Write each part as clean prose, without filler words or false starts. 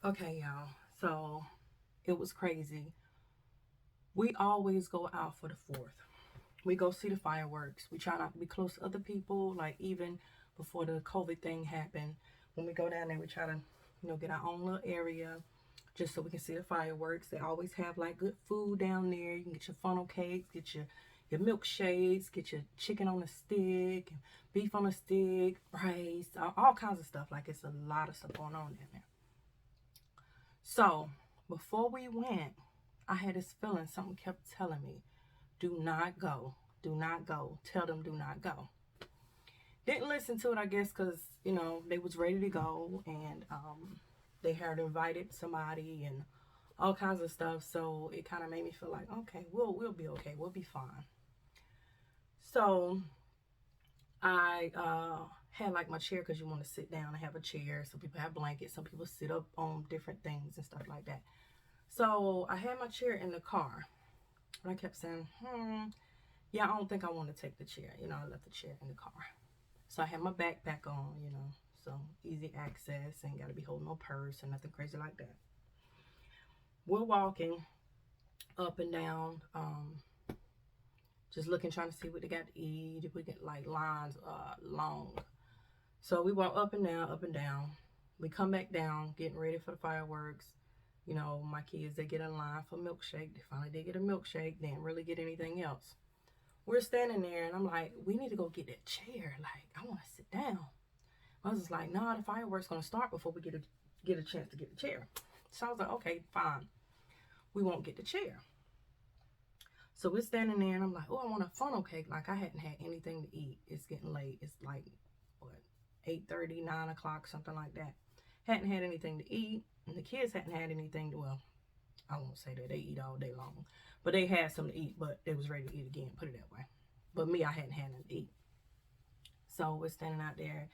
Okay, y'all. So it was crazy. We always go out for the 4th. We go see the fireworks. We try not to be close to other people. Like even before the COVID thing happened, when we go down there, we try to, get our own little area just so we can see the fireworks. They always have like good food down there. You can get your funnel cakes, get your milkshakes, get your chicken on a stick, beef on a stick, rice, all kinds of stuff. Like it's a lot of stuff going on down there. So before we went, I had this feeling something kept telling me, do not go. Do not go. Tell them do not go. Didn't listen to it, I guess, because, they was ready to go and they had invited somebody and all kinds of stuff. So it kind of made me feel like, okay, we'll be okay. We'll be fine. So I had like my chair because you want to sit down and have a chair. Some people have blankets. Some people sit up on different things and stuff like that. So I had my chair in the car. And I kept saying, yeah, I don't think I want to take the chair. I left the chair in the car. So I had my backpack on, so easy access. Ain't got to be holding no purse or nothing crazy like that. We're walking up and down, just looking, trying to see what they got to eat. If we get like lines long. So we walk up and down, up and down. We come back down, getting ready for the fireworks. My kids, they get in line for milkshake. They finally did get a milkshake. They didn't really get anything else. We're standing there, and I'm like, we need to go get that chair. Like, I want to sit down. I was just like, nah, the fireworks going to start before we get a chance to get the chair. So I was like, okay, fine. We won't get the chair. So we're standing there, and I'm like, oh, I want a funnel cake. Like, I hadn't had anything to eat. It's getting late. It's like, what, 8:30, 9 o'clock, something like that. Hadn't had anything to eat. And the kids hadn't had anything to, well, I won't say that. They eat all day long. But they had something to eat, but they was ready to eat again, put it that way. But me, I hadn't had nothing to eat. So we're standing out there.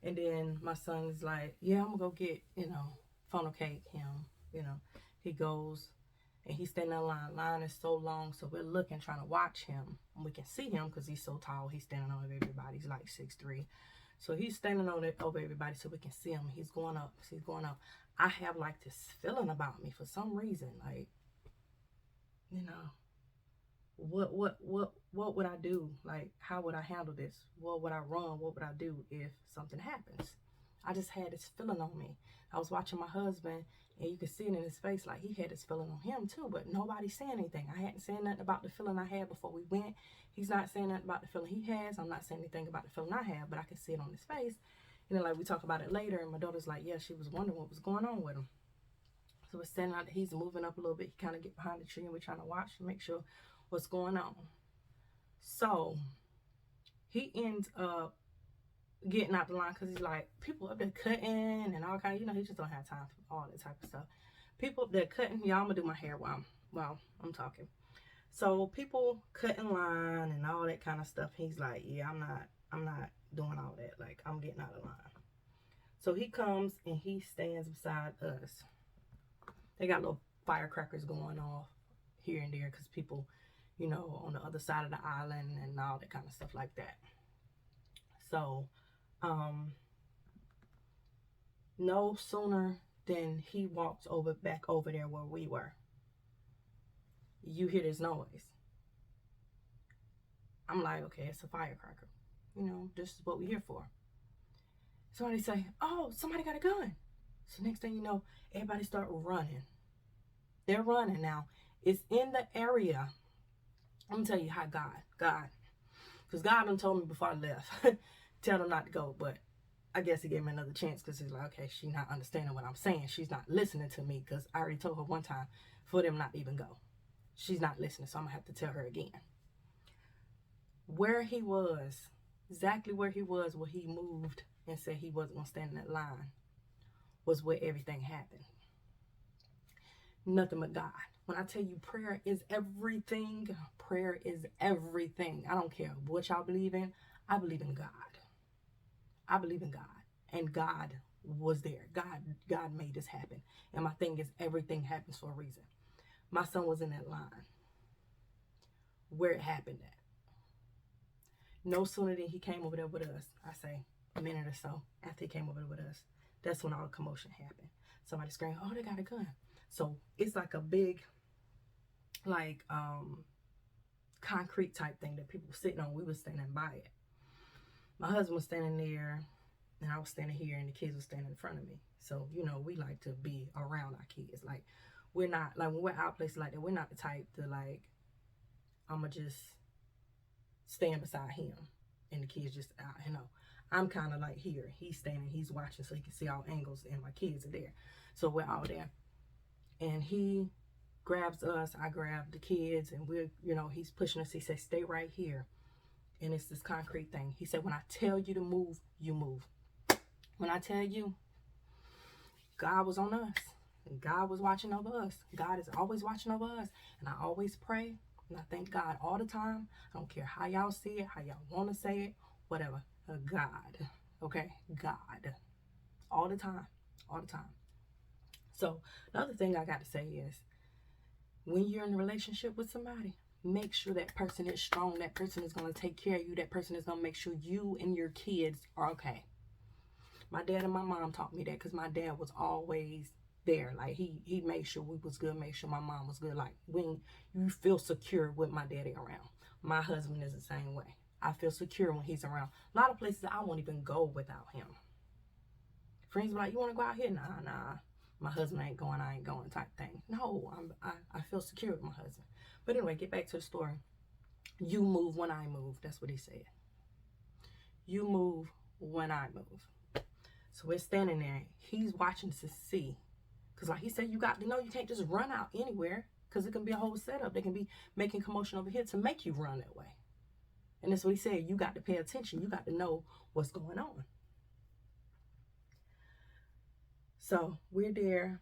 And then my son's like, yeah, I'm going to go get, funnel cake him. He goes and he's standing in line. Line is so long, so we're looking, trying to watch him. And we can see him because he's so tall. He's standing over everybody. He's like 6'3". So he's standing over everybody so we can see him. He's going up. He's going up. I have like this feeling about me for some reason. Like, what would I do? Like, how would I handle this? What would I run? What would I do if something happens? I just had this feeling on me. I was watching my husband, and you could see it in his face, like he had this feeling on him too, but nobody's saying anything. I hadn't said nothing about the feeling I had before we went. He's not saying nothing about the feeling he has. I'm not saying anything about the feeling I have, but I can see it on his face. Like we talk about it later, and my daughter's like, yeah, she was wondering what was going on with him. So we're standing out, he's moving up a little bit. He kind of get behind the tree, and we're trying to watch to make sure what's going on. So he ends up getting out the line because he's like, people up there cutting and all kind of, he just don't have time for all that type of stuff. People up there cutting, y'all, I'm gonna do my hair while I'm talking. So people cutting line and all that kind of stuff. He's like, yeah, I'm not doing all that. Like, I'm getting out of line. So he comes and he stands beside us. They got little firecrackers going off here and there because people, on the other side of the island and all that kind of stuff like that. So, no sooner than he walks back over there where we were, you hear this noise. I'm like, okay, it's a firecracker. This is what we're here for. Somebody say, oh, somebody got a gun. So next thing you know, everybody start running. They're running now. It's in the area. I'm gonna tell you how God, because God done told me before I left, tell them not to go, but I guess he gave me another chance because he's like, okay, she's not understanding what I'm saying. She's not listening to me because I already told her one time for them not to even go. She's not listening, so I'm gonna have to tell her again. Where he was, exactly where he moved and said he wasn't gonna stand in that line, was where everything happened. Nothing but God. When I tell you prayer is everything, prayer is everything. I don't care what y'all believe in. I believe in God. I believe in God. And God was there. God made this happen. And my thing is, everything happens for a reason. My son was in that line where it happened at. No sooner than he came over there with us, I say a minute or so after he came over there with us, that's when all the commotion happened. Somebody screamed, oh, they got a gun. So it's like a big, like, concrete type thing that people were sitting on. We were standing by it. My husband was standing there, and I was standing here, and the kids were standing in front of me. So, you know, we like to be around our kids. Like, we're not, like, when we're out places like that, we're not the type to, like, I'ma just stand beside him and the kids just out, you know. I'm kind of like here. He's standing, he's watching so he can see all angles, and my kids are there. So we're all there. And he grabs us, I grab the kids, and we're, you know, he's pushing us. He says, stay right here. And it's this concrete thing. He said, when I tell you to move, you move. When I tell you, God was on us. And God was watching over us. God is always watching over us. And I always pray. And I thank God all the time. I don't care how y'all see it, how y'all want to say it, whatever. God. Okay? God. All the time. All the time. So, the other thing I got to say is, when you're in a relationship with somebody, make sure that person is strong. That person is going to take care of you. That person is going to make sure you and your kids are okay. My dad and my mom taught me that, because my dad was always there. Like, he made sure we was good, made sure my mom was good. Like, when you feel secure with my daddy around. My husband is the same way. I feel secure when he's around. A lot of places I won't even go without him. Friends be like, you want to go out here? Nah. My husband ain't going, I ain't going type thing. No, I feel secure with my husband. But anyway, get back to the story. You move when I move. That's what he said. You move when I move. So we're standing there. He's watching to see. Because like he said, you got to know you can't just run out anywhere. Because it can be a whole setup. They can be making commotion over here to make you run that way. And that's what he said. You got to pay attention. You got to know what's going on. So we're there,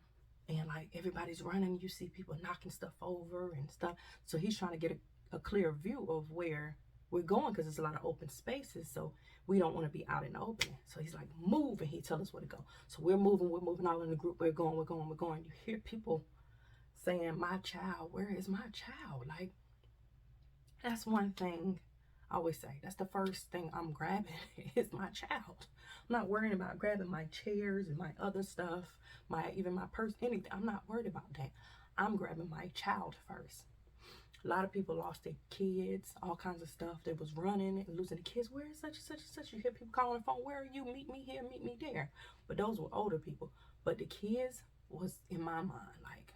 and like everybody's running. You see people knocking stuff over and stuff. So he's trying to get a clear view of where we're going, because there's a lot of open spaces. So we don't want to be out in the open. So he's like, move, and he tells us where to go. So we're moving all in the group. We're going. You hear people saying, my child, where is my child? Like, that's one thing I always say. That's the first thing I'm grabbing is my child. I'm not worrying about grabbing my chairs and my other stuff, even my purse, anything. I'm not worried about that. I'm grabbing my child first. A lot of people lost their kids, all kinds of stuff. They was running and losing the kids. Where is such and such and such? You hear people calling the phone, where are you? Meet me here, meet me there. But those were older people. But the kids was in my mind, like,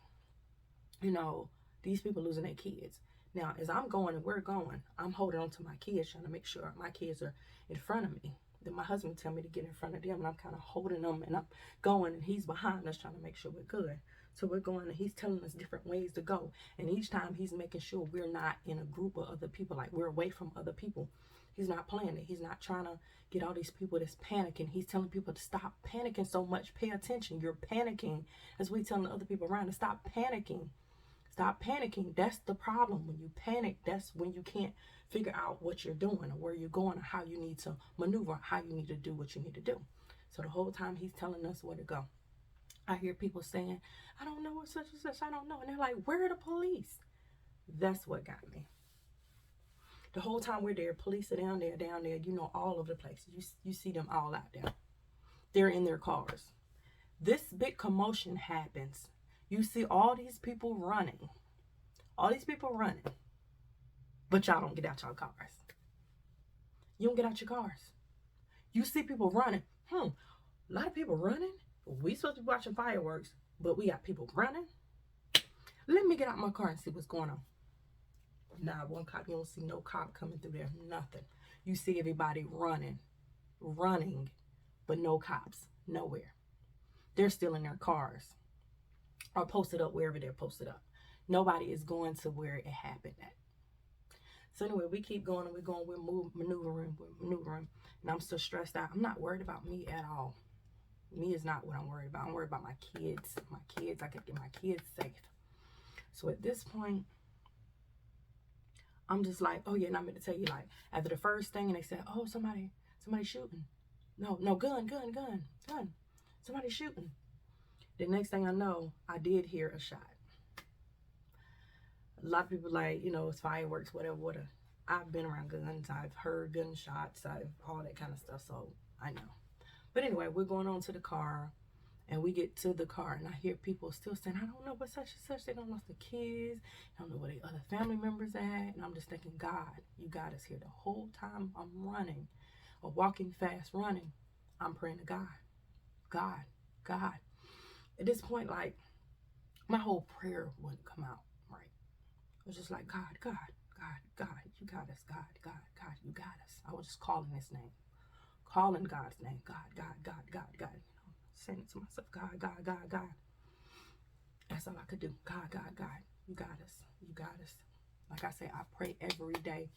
you know, these people losing their kids. Now, as I'm going and we're going, I'm holding on to my kids, trying to make sure my kids are in front of me. Then my husband tell me to get in front of them, and I'm kind of holding them, and I'm going, and he's behind us trying to make sure we're good. So we're going, and he's telling us different ways to go. And each time he's making sure we're not in a group of other people, like we're away from other people. He's not playing it. He's not trying to get all these people that's panicking. He's telling people to stop panicking so much. Pay attention. You're panicking. As we telling the other people around to stop panicking. Stop panicking. That's the problem. When you panic, that's when you can't figure out what you're doing or where you're going or how you need to maneuver, how you need to do what you need to do. So the whole time he's telling us where to go. I hear people saying, I don't know what such and such, I don't know. And they're like, where are the police? That's what got me. The whole time we're there, police are down there, you know, all over the place. You see them all out there. They're in their cars. This big commotion happens. You see all these people running. But y'all don't get out your cars. You don't get out your cars. You see people running. A lot of people running. We supposed to be watching fireworks, but we got people running. Let me get out my car and see what's going on. Nah, one cop, you don't see no cop coming through there. Nothing. You see everybody running, but no cops, nowhere. They're still in their cars or posted up wherever they're posted up. Nobody is going to where it happened at. So anyway, we keep going and we're maneuvering, and I'm still stressed out. I'm not worried about me at all. Me is not what I'm worried about. I'm worried about my kids. I gotta get my kids safe. So at this point, I'm just like, oh yeah, and I'm going to tell you, like, after the first thing, and they said, oh, somebody shooting. No, gun. Somebody shooting. The next thing I know, I did hear a shot. A lot of people like, you know, it's fireworks, whatever. I've been around guns. I've heard gunshots. All that kind of stuff. So I know. But anyway, we're going on to the car. And we get to the car, and I hear people still saying, I don't know what such and such. They don't know the kids. I don't know where the other family members at. And I'm just thinking, God, you got us here. The whole time I'm running, or walking fast running, I'm praying to God. God, God. At this point, like, my whole prayer wouldn't come out right. It was just like, God, God, God, God, you got us. God, God, God, you got us. I was just calling his name. Calling God's name. God, God, God, God, God. Saying it to myself, God, God, God, God. That's all I could do. God, God, God, you got us. You got us. Like I say, I pray every day.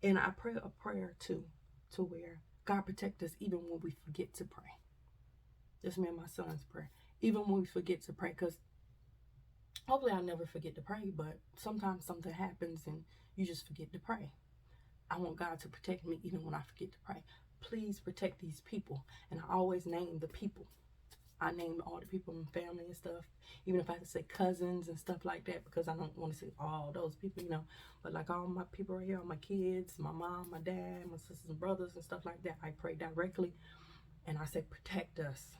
And I pray a prayer too, to where God protect us even when we forget to pray. That's me and my son's prayer. Even when we forget to pray, because hopefully I'll never forget to pray, but sometimes something happens and you just forget to pray. I want God to protect me even when I forget to pray. Please protect these people. And I always name the people. I name all the people in family and stuff, even if I have to say cousins and stuff like that, because I don't want to say all those people, but like all my people right here, all my kids, my mom, my dad, my sisters and brothers and stuff like that, I pray directly, and I say protect us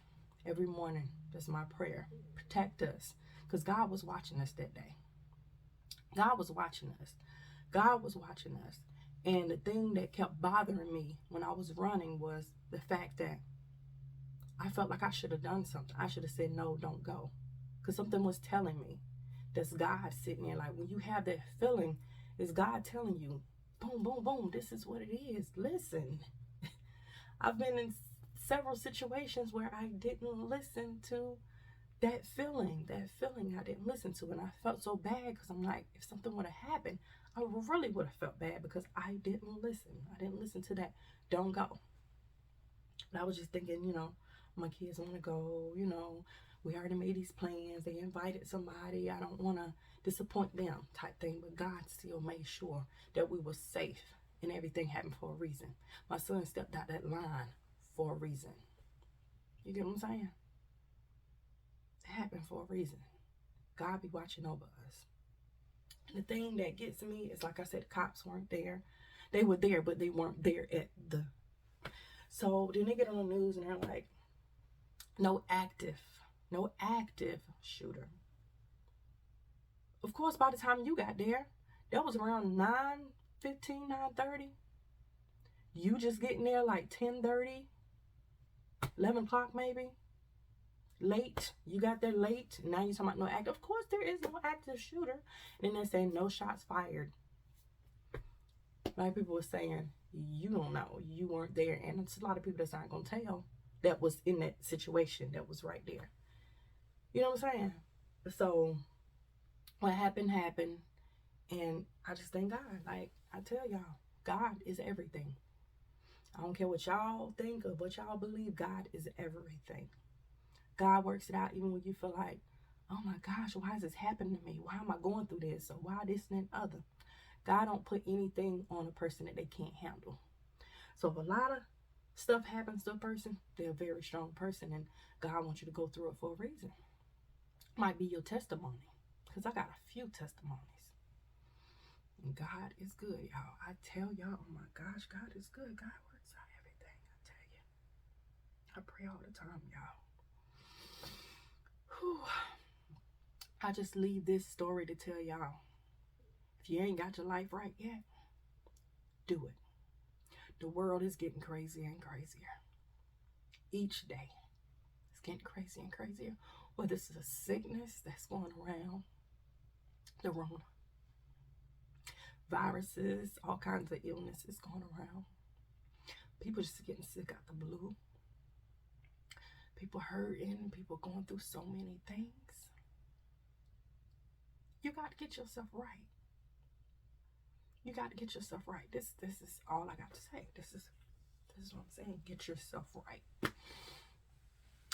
every morning. That's my prayer. Protect us, because God was watching us that day. God was watching us. God was watching us. And the thing that kept bothering me when I was running was the fact that I felt like I should have done something. I should have said, no, don't go. Because something was telling me. That's God sitting there. Like, when you have that feeling, it's God telling you, boom, boom, boom, this is what it is. Listen. I've been in several situations where I didn't listen to that feeling. I didn't listen to. And I felt so bad, because I'm like, if something would have happened, I really would have felt bad, because I didn't listen. I didn't listen to that. Don't go. But I was just thinking, my kids want to go, we already made these plans. They invited somebody. I don't want to disappoint them type thing. But God still made sure that we were safe, and everything happened for a reason. My son stepped out that line for a reason. You get what I'm saying? It happened for a reason. God be watching over us. The thing that gets me is, like I said, the cops weren't there. They were there, but they weren't there at the... So then they get on the news and they're like, no active shooter. Of course, by the time you got there, that was around 9:15, 9:30. You just getting there like 10:30, 11 o'clock maybe. Late. You got there late. Now you're talking about no active. Of course, there is no active shooter. And then they're saying no shots fired. Like people were saying, you don't know. You weren't there. And it's a lot of people that's not going to tell that was in that situation that was right there. You know what I'm saying? So what happened. And I just thank God. Like I tell y'all, God is everything. I don't care what y'all think or what y'all believe. God is everything. God works it out even when you feel like, oh my gosh, why is this happening to me? Why am I going through this? Or why this and that other? God don't put anything on a person that they can't handle. So if a lot of stuff happens to a person, they're a very strong person, and God wants you to go through it for a reason. Might be your testimony, because I got a few testimonies. And God is good, y'all. I tell y'all, oh my gosh, God is good. God works out everything, I tell you. I pray all the time, y'all. Whew. I just leave this story to tell y'all, if you ain't got your life right yet, do it. The world is getting crazier and crazier. Each day, it's getting crazier and crazier. Whether it's a sickness that's going around, the Rona, viruses, all kinds of illnesses going around. People just getting sick out the blue. People hurting, people going through so many things. You got to get yourself right. You got to get yourself right. This is all I got to say. This is what I'm saying. Get yourself right.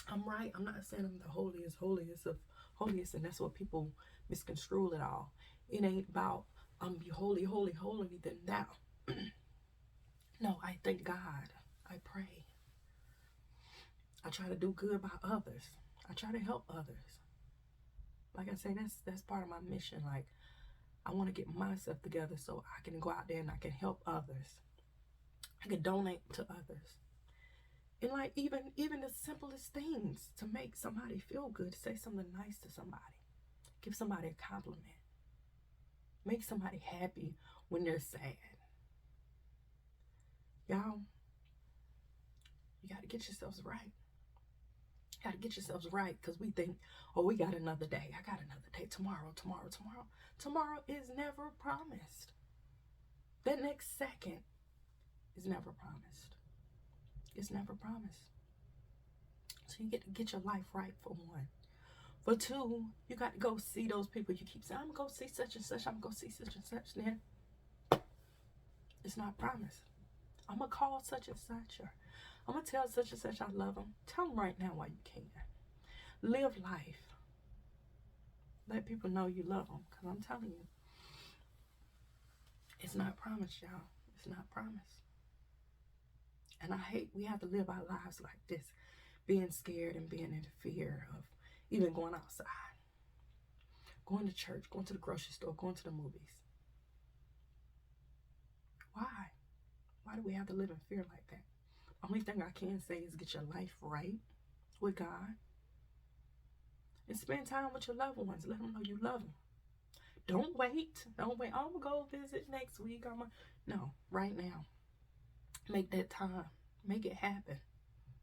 I'm right. I'm not saying I'm the holiest of holiest, and that's what people misconstrue it all. It ain't about be holy, holy, holy than thou. No, I thank God. I pray. I try to do good by others. I try to help others. Like I say, that's part of my mission. Like, I want to get myself together so I can go out there and I can help others. I can donate to others. And like even the simplest things to make somebody feel good, say something nice to somebody, give somebody a compliment, make somebody happy when they're sad. Y'all, you got to get yourselves right. Got to get yourselves right, because we think, oh, we got another day. I got another day. Tomorrow. Tomorrow is never promised. That next second is never promised. It's never promised. So you get to get your life right, for one. For two, you got to go see those people. You keep saying, I'm going to go see such and such. I'm going to go see such and such. Then it's not promised. I'm going to call such and such. Or I'm going to tell such and such I love them. Tell them right now why you can. Live life. Let people know you love them. Because I'm telling you, it's not promised, y'all. It's not promised. And I hate we have to live our lives like this, being scared and being in fear of even going outside, going to church, going to the grocery store, going to the movies. Why? Why do we have to live in fear like that? Only thing I can say is get your life right with God and spend time with your loved ones. Let them know you love them. Don't wait. Don't wait. I'm going to go visit next week. No, right now. Make that time. Make it happen.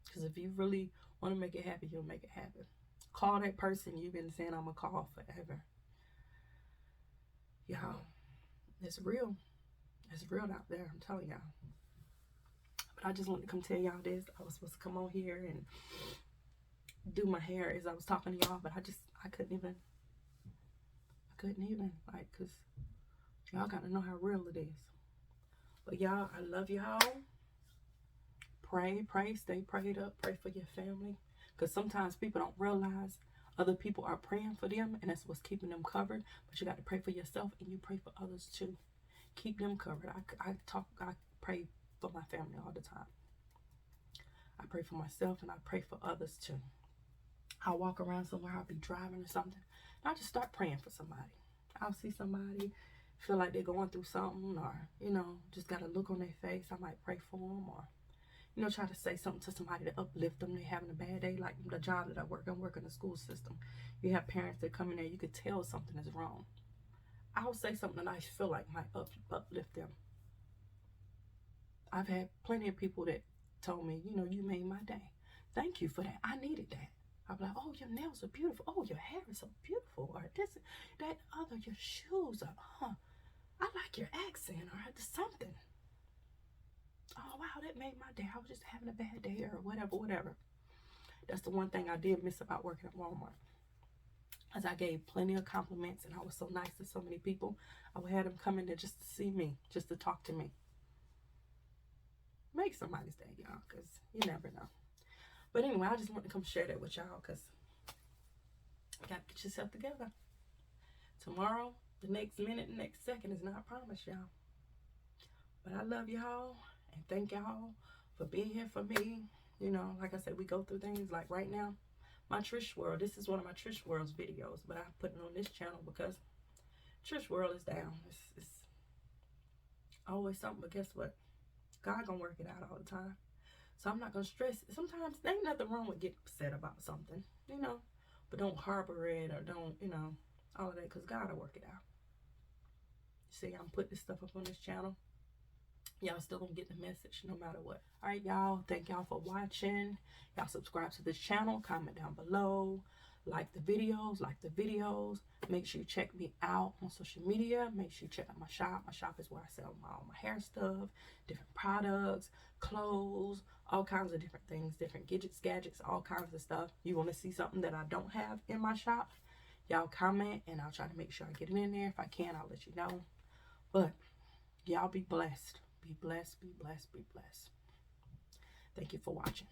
Because if you really want to make it happen, you'll make it happen. Call that person you've been saying I'm going to call forever. Y'all, it's real. It's real out there. I'm telling y'all. But I just wanted to come tell y'all this. I was supposed to come on here and do my hair as I was talking to y'all, but I couldn't even, like, because y'all got to know how real it is. But y'all, I love y'all. Pray, stay prayed up, pray for your family. Because sometimes people don't realize other people are praying for them, and that's what's keeping them covered. But you got to pray for yourself, and you pray for others too. Keep them covered. I pray for my family all the time. I pray for myself, and I pray for others too. I'll walk around somewhere, I'll be driving or something, and I'll just start praying for somebody. I'll see somebody, feel like they're going through something, or, just got a look on their face. I might pray for them, or, try to say something to somebody to uplift them. They're having a bad day, like the job that I work in the school system. You have parents that come in there, you could tell something is wrong. I'll say something that I feel like might uplift them. I've had plenty of people that told me, you made my day. Thank you for that. I needed that. I'll be like, oh, your nails are beautiful. Oh, your hair is so beautiful. Or this, that, other, your shoes are, I like your accent, or something. Oh, wow, that made my day. I was just having a bad day, or whatever. That's the one thing I did miss about working at Walmart. As I gave plenty of compliments, and I was so nice to so many people, I would have them come in there just to see me, just to talk to me. Make somebody's day, y'all, because you never know. But anyway, I just want to come share that with y'all, because you got to get yourself together. Tomorrow, the next minute, the next second is not promised, y'all. But I love y'all, and thank y'all for being here for me. Like I said, we go through things like right now. My Trish World, this is one of my Trish World's videos, but I put it on this channel because Trish World is down. It's always something, but guess what? God gonna work it out all the time. So I'm not gonna stress it. Sometimes there ain't nothing wrong with getting upset about something, but don't harbor it, or don't, all of that, because God will work it out. See, I'm putting this stuff up on this channel. Y'all still gonna get the message no matter what. All right, y'all, thank y'all for watching. Y'all subscribe to this channel, comment down below, like the videos. Make sure you check me out on social media. Make sure you check out my shop. My shop is where I sell all my hair stuff, different products, clothes, all kinds of different things, different gadgets, all kinds of stuff. You want to see something that I don't have in my shop, y'all comment, and I'll try to make sure I get it in there. If I can, I'll let you know. But y'all be blessed. Be blessed, be blessed, be blessed. Thank you for watching.